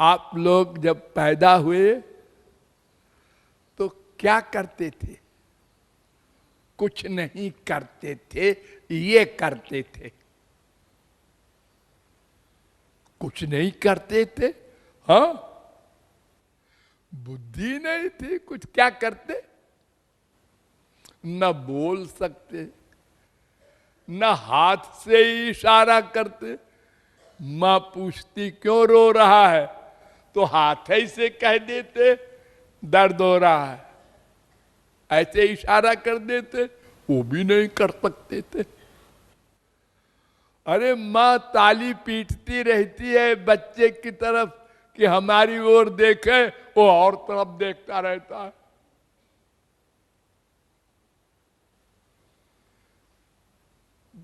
आप लोग जब पैदा हुए तो क्या करते थे? कुछ नहीं करते थे, ये करते थे। कुछ नहीं करते थे, हाँ, बुद्धि नहीं थी, कुछ क्या करते? न बोल सकते, न हाथ से इशारा करते। मां पूछती क्यों रो रहा है, तो हाथ ही से कह देते दर्द हो रहा है, ऐसे इशारा कर देते, वो भी नहीं कर सकते थे। अरे मां ताली पीटती रहती है बच्चे की तरफ कि हमारी ओर देखे, वो और तरफ देखता रहता है।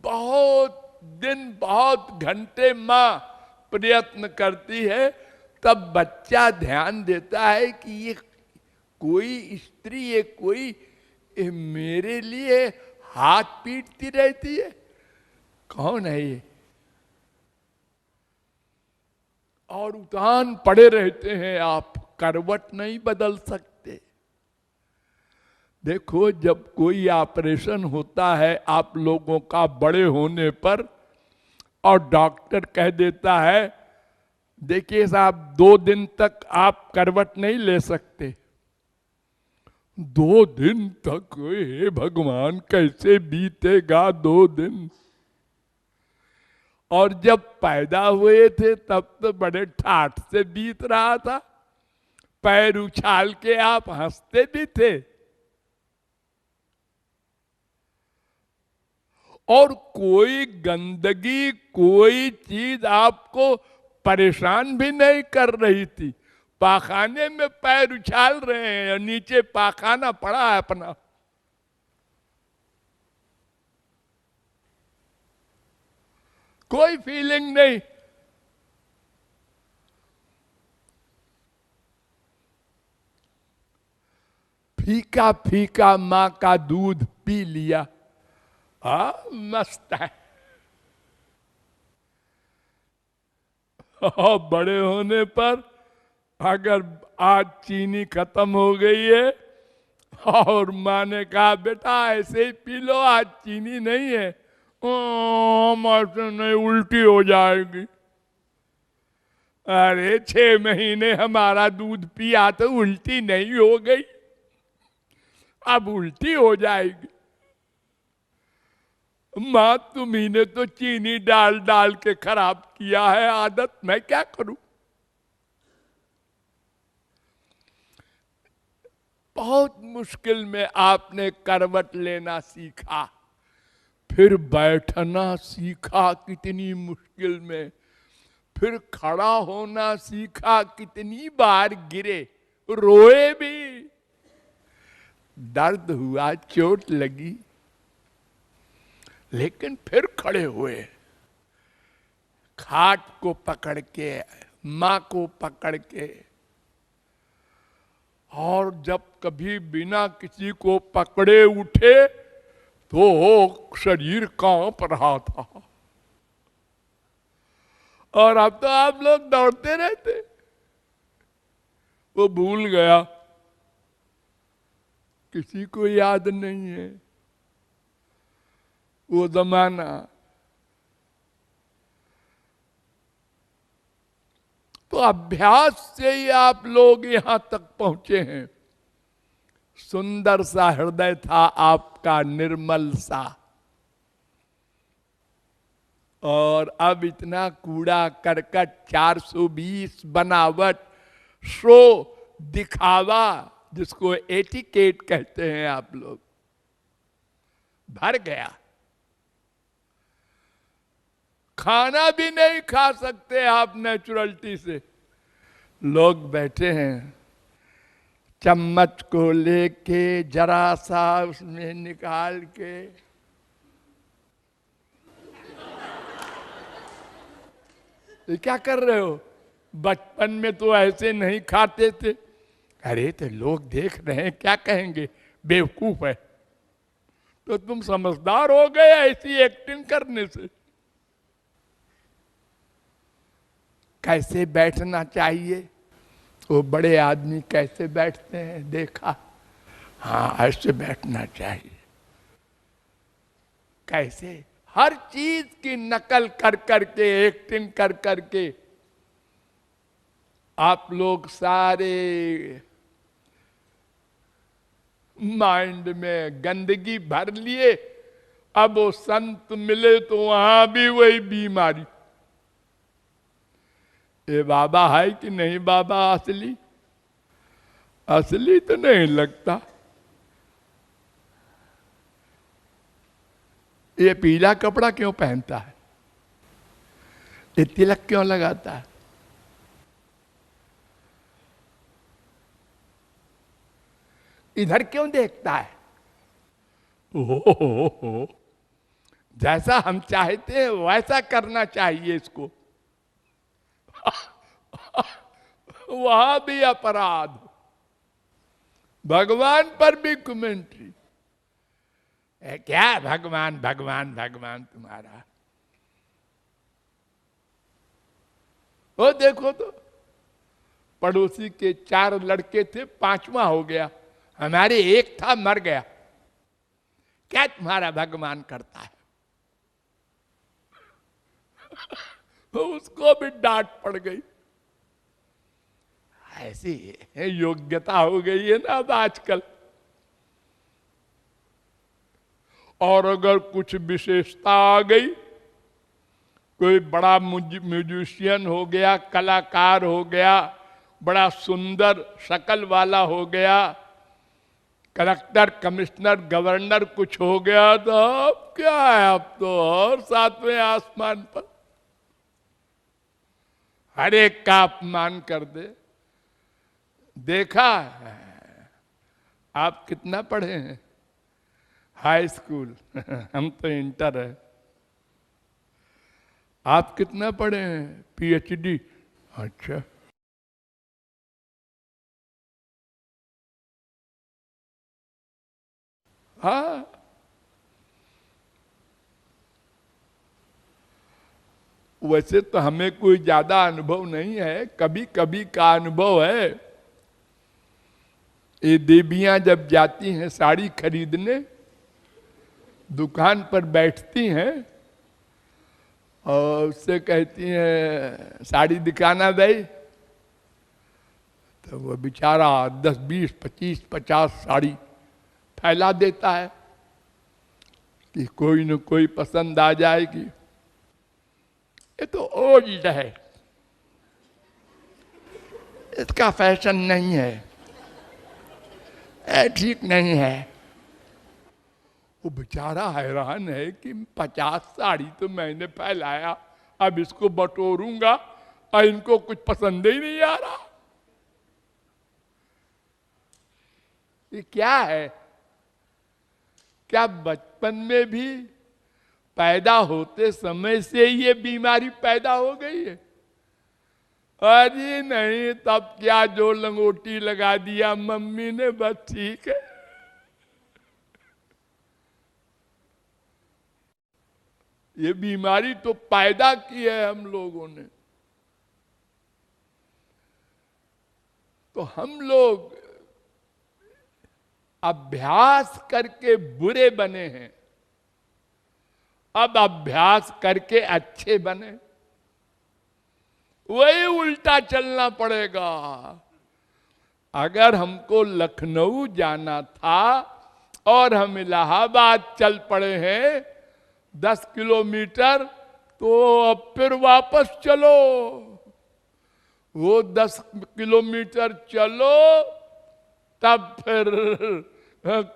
बहुत दिन, बहुत घंटे मां प्रयत्न करती है, तब बच्चा ध्यान देता है कि ये कोई स्त्री, ये कोई ये मेरे लिए हाथ पीटती रहती है, कौन है ये? और उतान पड़े रहते हैं, आप करवट नहीं बदल सकते। देखो, जब कोई ऑपरेशन होता है आप लोगों का बड़े होने पर, और डॉक्टर कह देता है देखिए साहब 2 दिन तक आप करवट नहीं ले सकते। 2 दिन तक, हे भगवान, कैसे बीतेगा 2 दिन? और जब पैदा हुए थे तब तो बड़े ठाठ से बीत रहा था, पैर उछाल के आप हंसते भी थे। और कोई गंदगी, कोई चीज आपको परेशान भी नहीं कर रही थी। पाखाने में पैर उछाल रहे हैं और नीचे पाखाना पड़ा है अपना। कोई फीलिंग नहीं। फीका फीका मां का दूध पी लिया, मस्त है। और बड़े होने पर अगर आज चीनी खत्म हो गई है और माँ ने कहा बेटा ऐसे ही पी लो, आज चीनी नहीं है, नहीं, उल्टी हो जाएगी। अरे 6 महीने हमारा दूध पिया तो उल्टी नहीं हो गई, अब उल्टी हो जाएगी। माँ तुम्ही ने तो चीनी डाल डाल के खराब किया है आदत, मैं क्या करूं? बहुत मुश्किल में आपने करवट लेना सीखा, फिर बैठना सीखा कितनी मुश्किल में, फिर खड़ा होना सीखा, कितनी बार गिरे, रोए भी, दर्द हुआ, चोट लगी, लेकिन फिर खड़े हुए, खाट को पकड़ के, मां को पकड़ के। और जब कभी बिना किसी को पकड़े उठे तो शरीर कांप रहा था। और अब तो आप लोग दौड़ते रहते। वो भूल गया, किसी को याद नहीं है वो जमाना। तो अभ्यास से ही आप लोग यहां तक पहुंचे हैं। सुंदर सा हृदय था आपका, निर्मल सा, और अब इतना कूड़ा करकट, 420 बनावट, शो, दिखावा, जिसको एटिकेट कहते हैं आप लोग, भर गया। खाना भी नहीं खा सकते आप नेचुरलिटी से। लोग बैठे हैं, चम्मच को लेके जरा सा उसमें निकाल के, ये क्या कर रहे हो? बचपन में तो ऐसे नहीं खाते थे। अरे तो लोग देख रहे हैं, क्या कहेंगे, बेवकूफ है। तो तुम समझदार हो गए ऐसी एक्टिंग करने से। कैसे बैठना चाहिए, वो बड़े आदमी कैसे बैठते हैं देखा, हाँ ऐसे बैठना चाहिए। कैसे हर चीज की नकल कर करके, एक्टिंग कर करके आप लोग सारे माइंड में गंदगी भर लिए। अब वो संत मिले तो वहां भी वही बीमारी। ये बाबा है कि नहीं बाबा असली? असली तो नहीं लगता। ये पीला कपड़ा क्यों पहनता है? ये तिलक क्यों लगाता है? इधर क्यों देखता है? हो जैसा हम चाहते हैं वैसा करना चाहिए इसको। वहां भी अपराध, भगवान पर भी कमेंट्री। क्या भगवान भगवान भगवान तुम्हारा? वो देखो तो पड़ोसी के 4 लड़के थे, 5वां हो गया, हमारे एक था मर गया। क्या तुम्हारा भगवान करता है? उसको भी डांट पड़ गई। ऐसी योग्यता हो गई है ना अब आजकल। और अगर कुछ विशेषता आ गई, कोई बड़ा म्यूजिशियन हो गया, कलाकार हो गया, बड़ा सुंदर शक्ल वाला हो गया, कलेक्टर कमिश्नर गवर्नर कुछ हो गया, तो अब क्या है, अब तो और 7वें आसमान पर हर एक का अपमान कर दे। देखा है? आप कितना पढ़े हैं? High school. हम तो इंटर है। आप कितना पढ़े हैं? पीएचडी। अच्छा, हाँ। वैसे तो हमें कोई ज्यादा अनुभव नहीं है, कभी कभी का अनुभव है। ये देवियां जब जाती हैं साड़ी खरीदने, दुकान पर बैठती हैं और उससे कहती हैं साड़ी दिखाना भाई, तो वो बेचारा 10, 20, 25, 50 साड़ी फैला देता है कि कोई न कोई पसंद आ जाएगी। ये तो ओल्ड है, इसका फैशन नहीं है, ठीक नहीं है। वो बेचारा हैरान है कि 50 साड़ी तो मैंने फैलाया, अब इसको बटोरूंगा और इनको कुछ पसंद ही नहीं आ रहा। ये क्या है? क्या बचपन में भी पैदा होते समय से ये बीमारी पैदा हो गई है? अरे नहीं, तब क्या जो लंगोटी लगा दिया मम्मी ने, बस ठीक है। ये बीमारी तो पैदा की है हम लोगों ने। तो हम लोग अभ्यास करके बुरे बने हैं, अब अभ्यास करके अच्छे बने। वही उल्टा चलना पड़ेगा। अगर हमको लखनऊ जाना था और हम इलाहाबाद चल पड़े हैं 10 किलोमीटर, तो अब फिर वापस चलो। वो 10 किलोमीटर चलो, तब फिर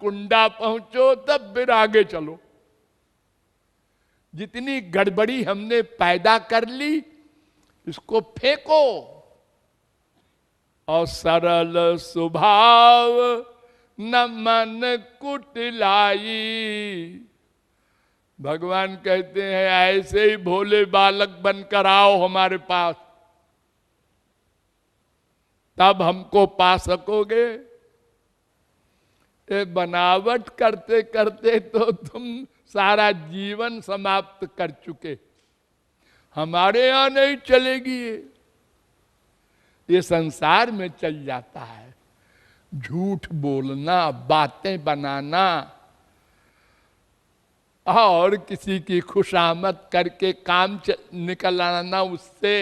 कुंडा पहुंचो, तब फिर आगे चलो। जितनी गड़बड़ी हमने पैदा कर ली, इसको फेंको और सरल स्वभाव न मन कुटिलाई। भगवान कहते हैं ऐसे ही भोले बालक बनकर आओ हमारे पास, तब हमको पा सकोगे। ये बनावट करते करते तो तुम सारा जीवन समाप्त कर चुके। हमारे यहां नहीं चलेगी ये। ये संसार में चल जाता है। झूठ बोलना, बातें बनाना और किसी की खुशामद करके काम निकल आना उससे,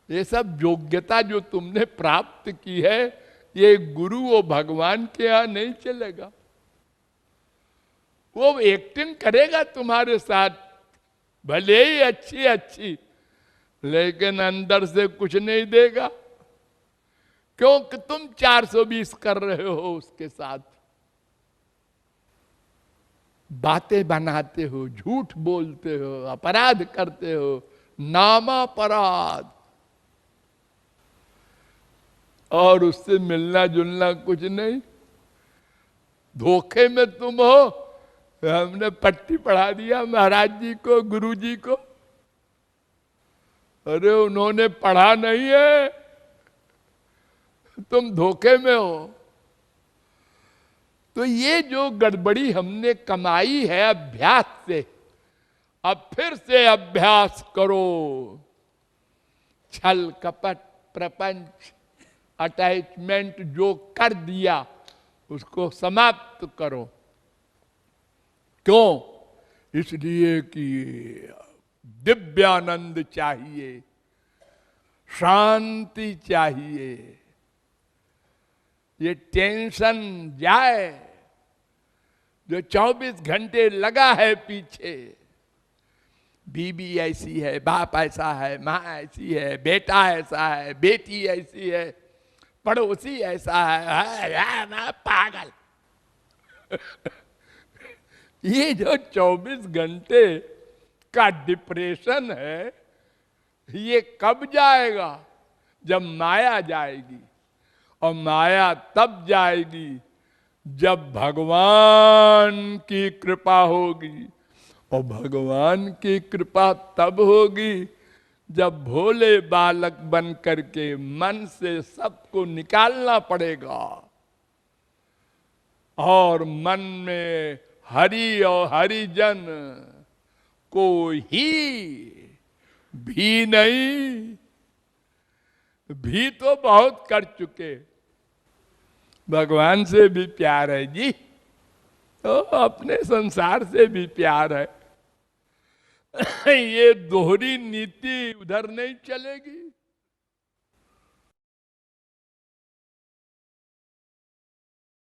ये सब योग्यता जो तुमने प्राप्त की है, ये गुरु और भगवान के यहां नहीं चलेगा। वो एक्टिंग करेगा तुम्हारे साथ, भले ही अच्छी अच्छी, लेकिन अंदर से कुछ नहीं देगा, क्योंकि तुम 420 कर रहे हो उसके साथ। बातें बनाते हो, झूठ बोलते हो, अपराध करते हो, नामापराध, और उससे मिलना जुलना कुछ नहीं। धोखे में तुम हो। हमने पट्टी पढ़ा दिया महाराज जी को, गुरु जी को। अरे उन्होंने पढ़ा नहीं है, तुम धोखे में हो। तो ये जो गड़बड़ी हमने कमाई है अभ्यास से, अब फिर से अभ्यास करो। छल कपट प्रपंच अटैचमेंट जो कर दिया उसको समाप्त करो। क्यों? इसलिए कि दिव्यानंद चाहिए, शांति चाहिए, ये टेंशन जाए जो 24 घंटे लगा है पीछे। बीबी ऐसी है, बाप ऐसा है, माँ ऐसी है, बेटा ऐसा है, बेटी ऐसी है, पड़ोसी ऐसा है, पागल। ये जो 24 घंटे का डिप्रेशन है, ये कब जाएगा? जब माया जाएगी। और माया तब जाएगी जब भगवान की कृपा होगी। और भगवान की कृपा तब होगी जब भोले बालक बन करके मन से सबको निकालना पड़ेगा और मन में हरि और हरिजन को ही भी नहीं, भी तो बहुत कर चुके। भगवान से भी प्यार है जी, तो अपने संसार से भी प्यार है। ये दोहरी नीति उधर नहीं चलेगी।